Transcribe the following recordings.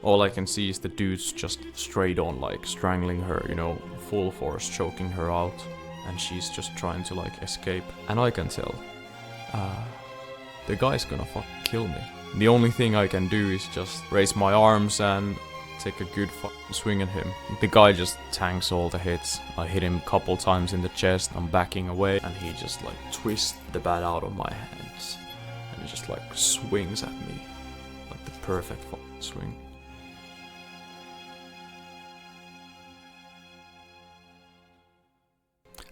all I can see is the dudes just straight on like strangling her, you know, full force, choking her out, and she's just trying to like escape. And I can tell, the guy's gonna kill me. The only thing I can do is just raise my arms and take a good swing at him. The guy just tanks all the hits. I hit him a couple times in the chest, I'm backing away, and he just like twists the bat out of my hands. And he just like swings at me. Like the perfect swing.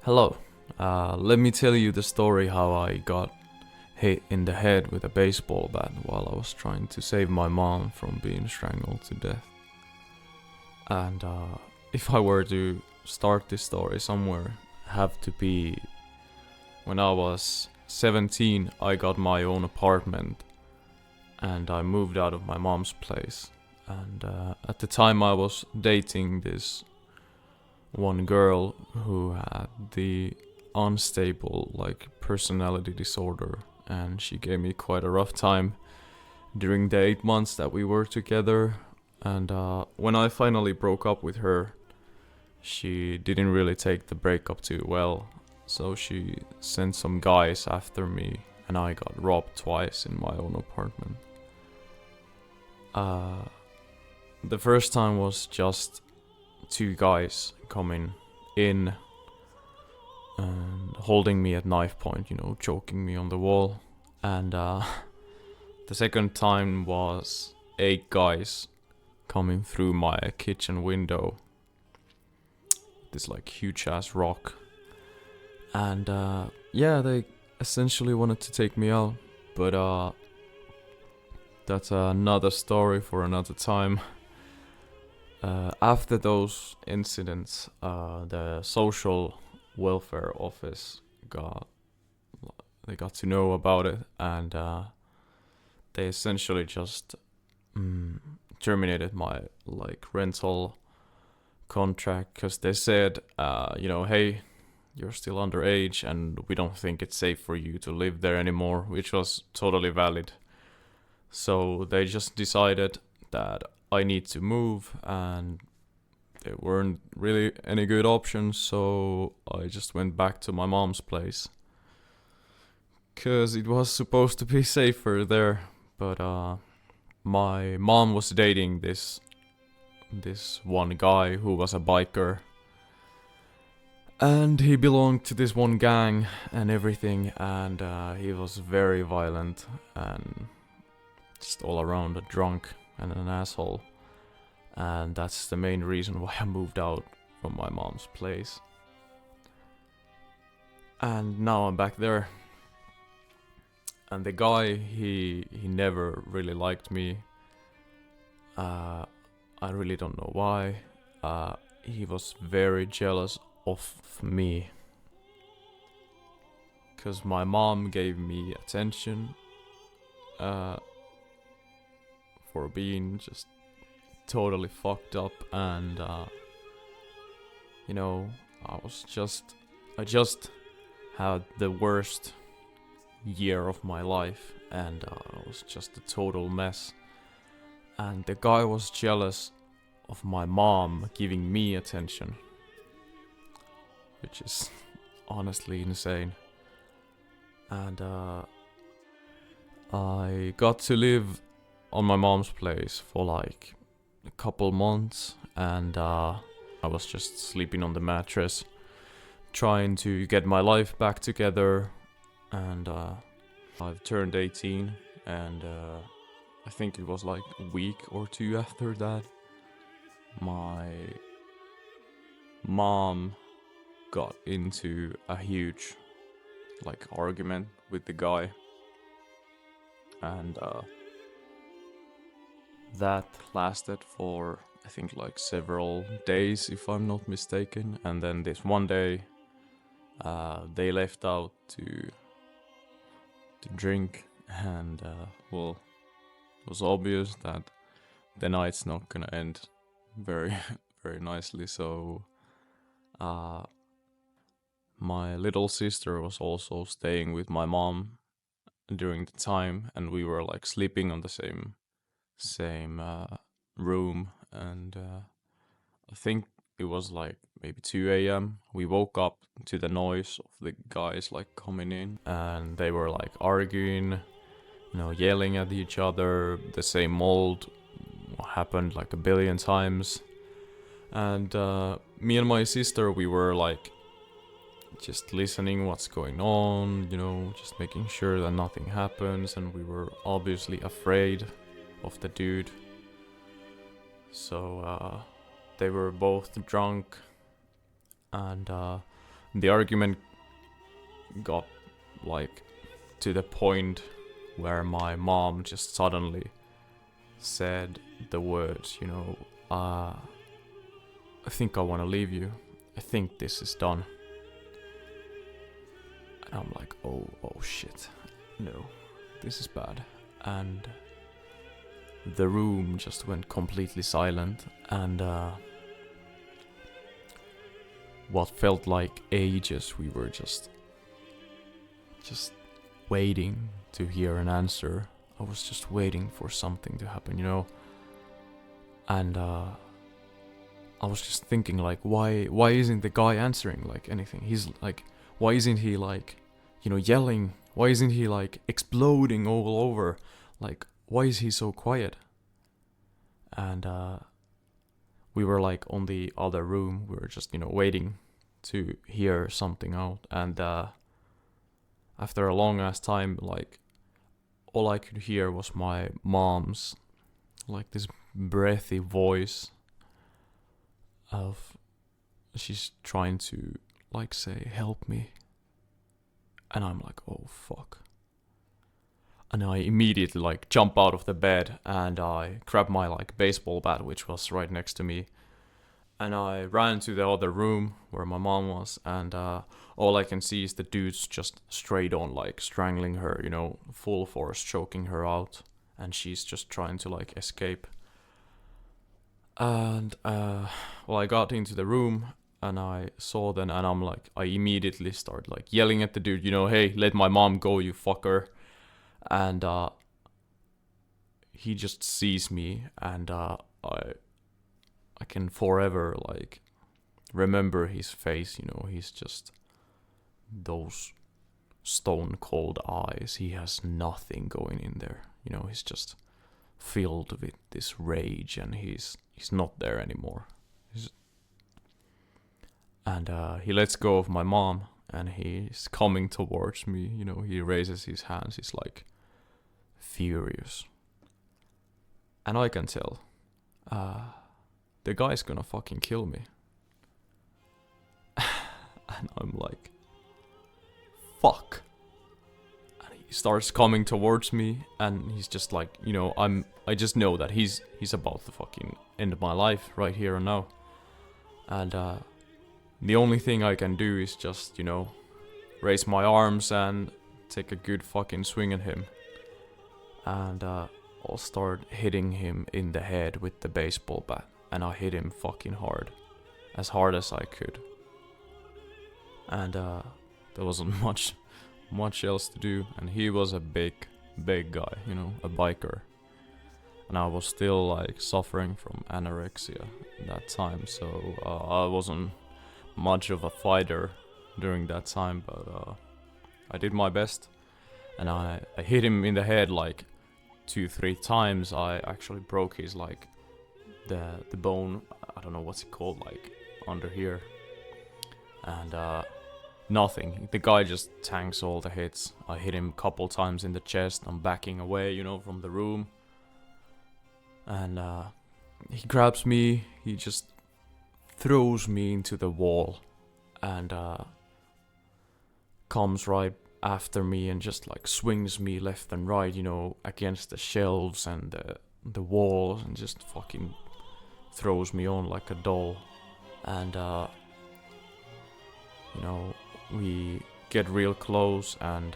Hello, let me tell you the story how I got hit in the head with a baseball bat while I was trying to save my mom from being strangled to death. And if I were to start this story somewhere, have to be when I was 17. I got my own apartment and I moved out of my mom's place. And at the time I was dating this one girl who had the unstable like personality disorder, and she gave me quite a rough time during the 8 months that we were together. And when I finally broke up with her, she didn't really take the breakup too well, so she sent some guys after me and I got robbed twice in my own apartment. The first time was just 2 guys coming in and holding me at knife point, you know, choking me on the wall. And the second time was 8 guys coming through my kitchen window, this like huge ass rock. And yeah, they essentially wanted to take me out, but that's another story for another time. After those incidents, the social welfare office got to know about it, and they essentially just terminated my like rental contract, because they said, you know, hey, you're still underage and we don't think it's safe for you to live there anymore, which was totally valid. So they just decided that I need to move, and there weren't really any good options, so I just went back to my mom's place, cause it was supposed to be safer there. But my mom was dating this one guy who was a biker, and he belonged to this one gang and everything, and he was very violent and just all around a drunk and an asshole. And that's the main reason why I moved out from my mom's place. And now I'm back there. And the guy, he never really liked me. I really don't know why. He was very jealous of me, cause my mom gave me attention for being just totally fucked up, and you know, I just had the worst year of my life, and I was just a total mess. And the guy was jealous of my mom giving me attention, which is honestly insane. And I got to live on my mom's place for like a couple months, and I was just sleeping on the mattress, trying to get my life back together. And I've turned 18, and I think it was like a week or 2 after that, my mom got into a huge like argument with the guy, and that lasted for I think like several days, if I'm not mistaken. And then this one day they left out to drink, and well, it was obvious that the night's not gonna end very very nicely. So my little sister was also staying with my mom during the time, and we were like sleeping on the same room, and I think it was like maybe 2 a.m. We woke up to the noise of the guys like coming in, and they were like arguing, yelling at each other. The same mold happened like a billion times. And me and my sister, we were like just listening what's going on, just making sure that nothing happens, and we were obviously afraid of the dude. So they were both drunk, and the argument got like to the point where my mom just suddenly said the words, I think I want to leave you. I think this is done. And I'm like, oh shit. No, this is bad. And the room just went completely silent, and what felt like ages, we were just waiting to hear an answer. I was just waiting for something to happen, and I was just thinking, like, why isn't the guy answering like anything? He's like, why isn't he like, yelling? Why isn't he like exploding all over? Like, why is he so quiet? And we were like on the other room. We were just, waiting to hear something out. And after a long ass time, like, all I could hear was my mom's, like, this breathy voice of, she's trying to, like, say, help me. And I'm like, oh fuck. And I immediately like jump out of the bed, and I grab my like baseball bat, which was right next to me, and I ran to the other room where my mom was, and all I can see is the dude's just straight on like strangling her, full force, choking her out, and she's just trying to like escape. And I got into the room, and I saw them, and I'm like, I immediately start like yelling at the dude, hey, let my mom go, you fucker. And he just sees me, and I can forever like remember his face. He's just those stone cold eyes. He has nothing going in there. He's just filled with this rage, and he's not there anymore. And he lets go of my mom, and he's coming towards me. He raises his hands. He's like furious, and I can tell the guy's gonna fucking kill me. And I'm like, fuck. And he starts coming towards me, and he's just like, I just know that he's about to fucking end my life right here and now. And the only thing I can do is just, raise my arms and take a good fucking swing at him. And I'll start hitting him in the head with the baseball bat. And I hit him fucking hard. As hard as I could. And there wasn't much else to do. And he was a big guy, a biker. And I was still like suffering from anorexia at that time. So I wasn't much of a fighter during that time, but I did my best, and I hit him in the head like 2-3 times. I actually broke his like the bone, I don't know what's it called, like under here, and nothing. The guy just tanks all the hits. I hit him a couple times in the chest. I'm backing away, from the room, and he grabs me. He just throws me into the wall, and comes right after me and just like swings me left and right, against the shelves and the walls, and just fucking throws me on like a doll. And we get real close, and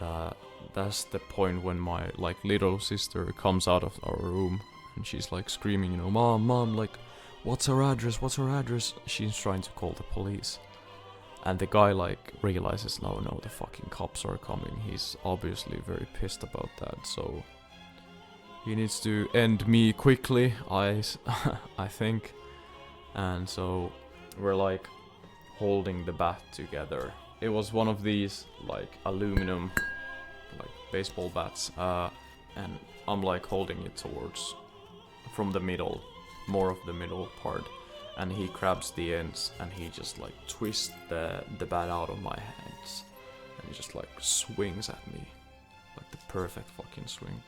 that's the point when my like little sister comes out of our room, and she's like screaming, mom, like, what's her address? She's trying to call the police. And the guy like realizes, no, the fucking cops are coming. He's obviously very pissed about that. So He needs to end me quickly, I think. And so we're like holding the bat together. It was one of these like aluminum like baseball bats, and I'm like holding it towards from the middle, more of the middle part, and he grabs the ends and he just like twists the bat out of my hands and he just like swings at me like the perfect fucking swing.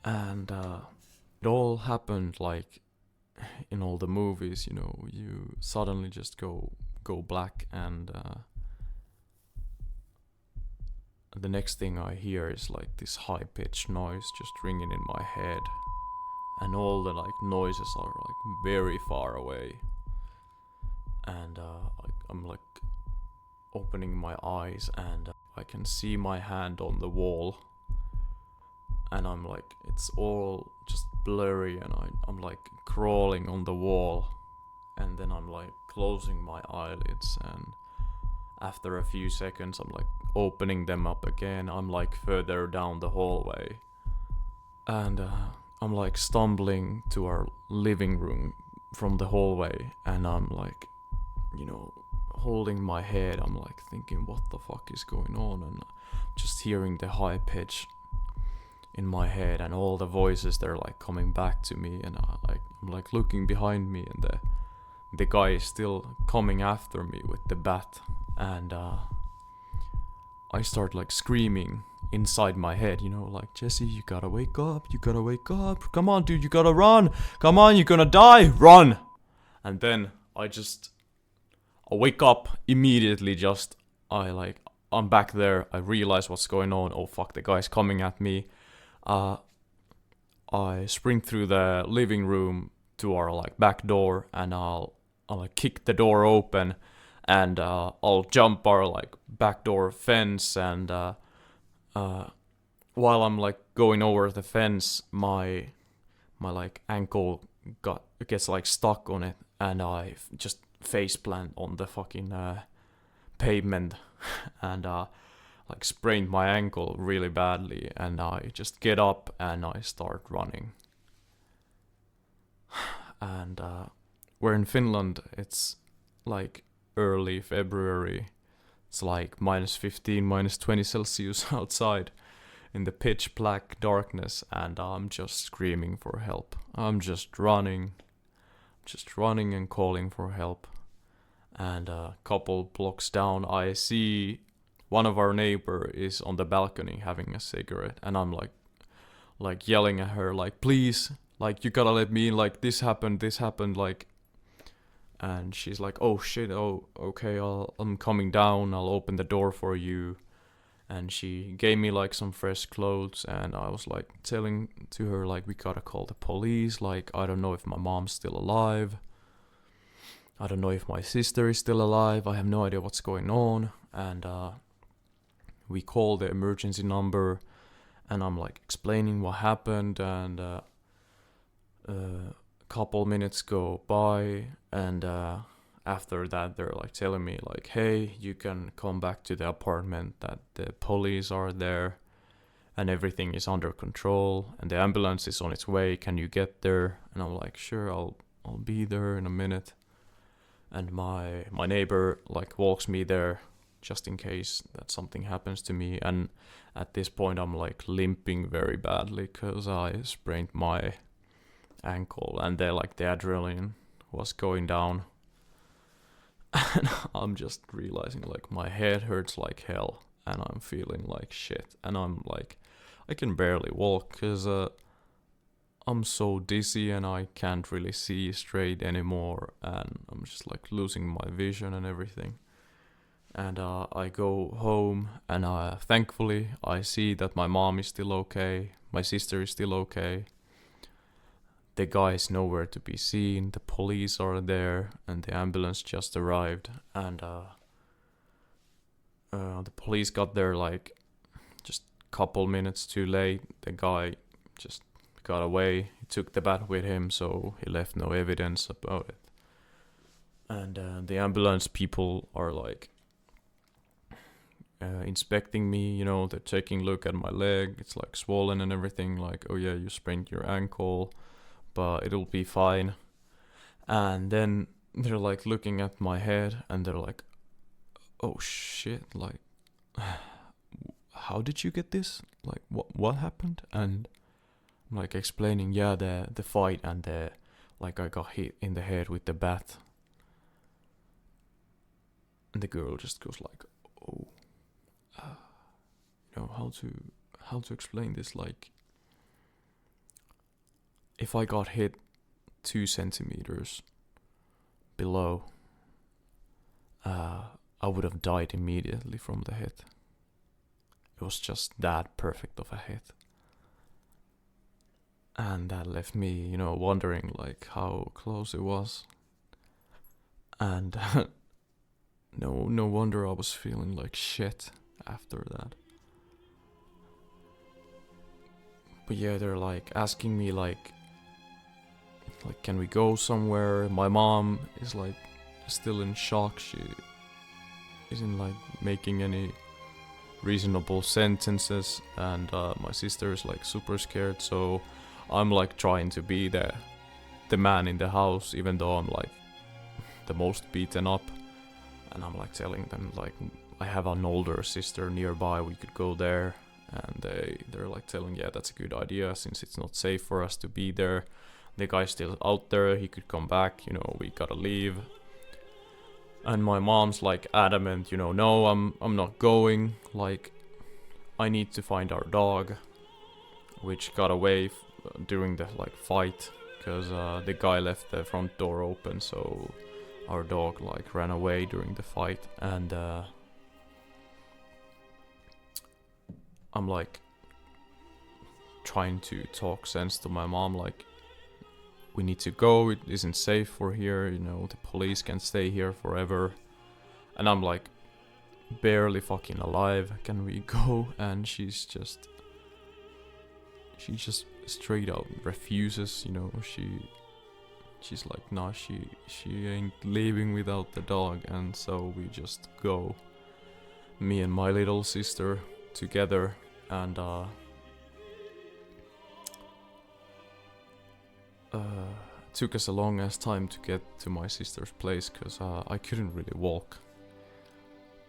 And it all happened like in all the movies, you know, you suddenly just go black, and the next thing I hear is like this high-pitched noise just ringing in my head, and all the like noises are like very far away, and I'm like opening my eyes, and I can see my hand on the wall, and I'm like, it's all just blurry, and I'm like crawling on the wall, and then I'm like closing my eyelids, and after a few seconds I'm like opening them up again. I'm like further down the hallway, and I'm like stumbling to our living room from the hallway, and I'm like, you know, holding my head. I'm like thinking, what the fuck is going on? And just hearing the high pitch in my head, and all the voices, they're like coming back to me, and I'm like looking behind me, and the guy is still coming after me with the bat, and I start like screaming inside my head, you know, like, Jesse, you gotta wake up, come on dude, you gotta run, come on, you're gonna die, run. And then I wake up immediately, I'm back there, I realize what's going on, oh fuck, the guy's coming at me. I sprint through the living room to our like back door, and I'll like kick the door open, and I'll jump our like back door fence, and while I'm like going over the fence, my like ankle gets like stuck on it, and I just face plant on the fucking pavement, and like sprained my ankle really badly, and I just get up and I start running. And we're in Finland, it's like early February, it's like -15, -20 Celsius outside in the pitch black darkness, and I'm just screaming for help. I'm just running and calling for help. And a couple blocks down, I see one of our neighbor is on the balcony having a cigarette, and I'm like yelling at her, like, please, like, you gotta let me in, like, this happened, like, and she's like, oh shit, oh, okay, I'm coming down, I'll open the door for you. And she gave me like some fresh clothes, and I was like telling to her, like, we gotta call the police, like, I don't know if my mom's still alive, I don't know if my sister is still alive, I have no idea what's going on. And we call the emergency number, and I'm like explaining what happened, and a couple minutes go by, and after that they're like telling me like, hey, you can come back to the apartment, that the police are there and everything is under control, and the ambulance is on its way, can you get there? And I'm like, sure, I'll be there in a minute. And my neighbor like walks me there just in case that something happens to me. And at this point I'm like limping very badly because I sprained my ankle, and the adrenaline was going down. And I'm just realizing like my head hurts like hell, and I'm feeling like shit, and I'm like, I can barely walk because I'm so dizzy and I can't really see straight anymore, and I'm just like losing my vision and everything. And I go home, and thankfully I see that my mom is still okay, my sister is still okay. The guy is nowhere to be seen, the police are there, and the ambulance just arrived, and the police got there like just a couple minutes too late. The guy just got away, he took the bat with him, so he left no evidence about it. And the ambulance people are like inspecting me, you know, they're taking a look at my leg, it's like swollen and everything, like, oh yeah, you sprained your ankle, but it'll be fine. And then they're like looking at my head and they're like, oh shit, like, how did you get this? Like, what happened? And I'm like explaining, yeah, the fight and like I got hit in the head with the bat. And the girl just goes like, oh, you know, how to explain this? Like, if I got hit 2 centimeters below, I would have died immediately from the hit. It was just that perfect of a hit. And that left me, you know, wondering like how close it was. And no wonder I was feeling like shit after that. But yeah, they're like asking me like can we go somewhere? My mom is like still in shock. She isn't like making any reasonable sentences, and my sister is like super scared. So I'm like trying to be the man in the house, even though I'm like the most beaten up. And I'm like telling them like I have an older sister nearby, we could go there. And they're like telling, yeah, that's a good idea since it's not safe for us to be there. The guy's still out there, he could come back, you know, we gotta leave. And my mom's like adamant, you know, no, I'm not going, like I need to find our dog, which got away during the like fight, because the guy left the front door open, so our dog like ran away during the fight. And I'm like trying to talk sense to my mom, like we need to go, it isn't safe for here, you know, the police can't stay here forever. And I'm like barely fucking alive, can we go? And she just straight out refuses, you know, she's like, nah, she ain't leaving without the dog. And so we just go, me and my little sister together. And it took us a long ass time to get to my sister's place, because I couldn't really walk.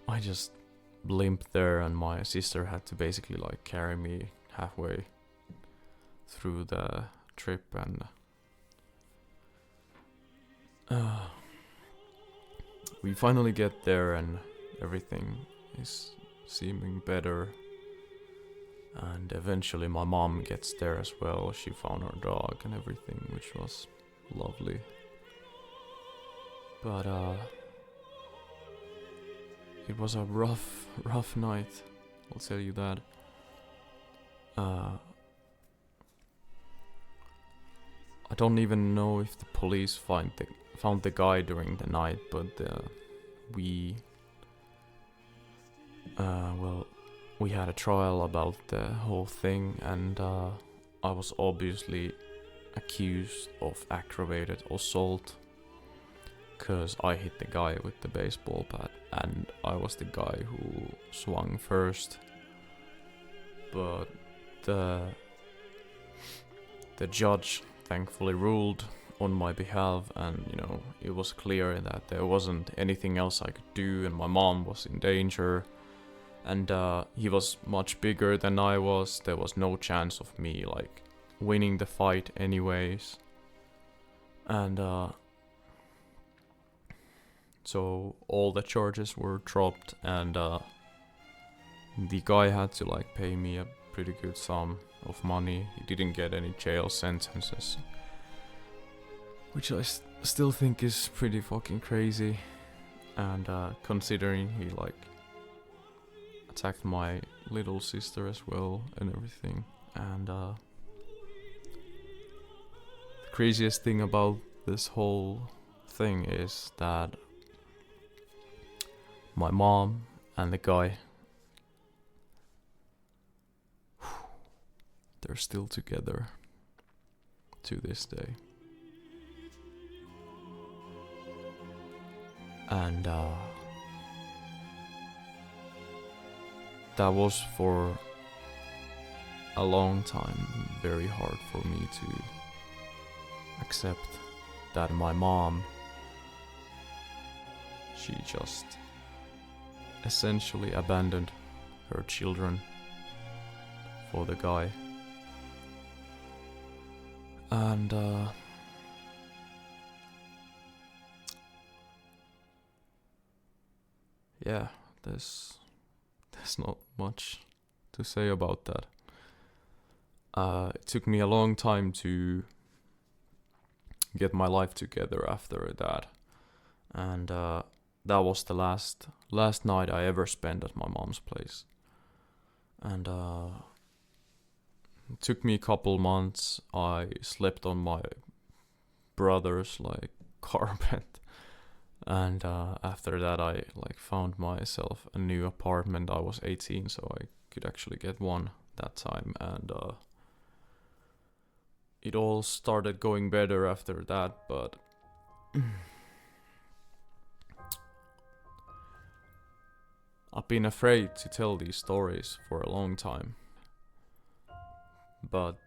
I just limped there, and my sister had to basically like carry me halfway through the trip. And we finally get there and everything is seeming better. And eventually my mom gets there as well. She found her dog and everything, which was lovely. But it was a rough night, I'll tell you that. I don't even know if the police found the guy during the night, but we had a trial about the whole thing, and I was obviously accused of aggravated assault, because I hit the guy with the baseball bat, and I was the guy who swung first. But the judge thankfully ruled on my behalf, and you know, it was clear that there wasn't anything else I could do, and my mom was in danger. And he was much bigger than I was. There was no chance of me like winning the fight anyways. And so all the charges were dropped, and the guy had to like pay me a pretty good sum of money. He didn't get any jail sentences, which I still think is pretty fucking crazy. And considering he like attacked my little sister as well and everything. And the craziest thing about this whole thing is that my mom and the guy, they're still together to this day. And that was for a long time very hard for me to accept that my mom, she just essentially abandoned her children for the guy. And yeah, there's not much to say about that. It took me a long time to get my life together after that, and that was the last night I ever spent at my mom's place. And it took me a couple months. I slept on my brother's like carpet, and after that I like found myself a new apartment. I was 18, so I could actually get one that time, and it all started going better after that. But I've been afraid to tell these stories for a long time. But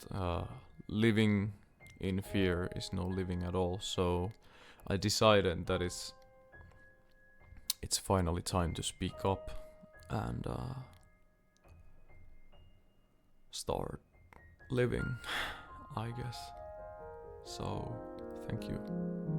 living in fear is no living at all. So I decided that it's finally time to speak up and start living, I guess. So thank you.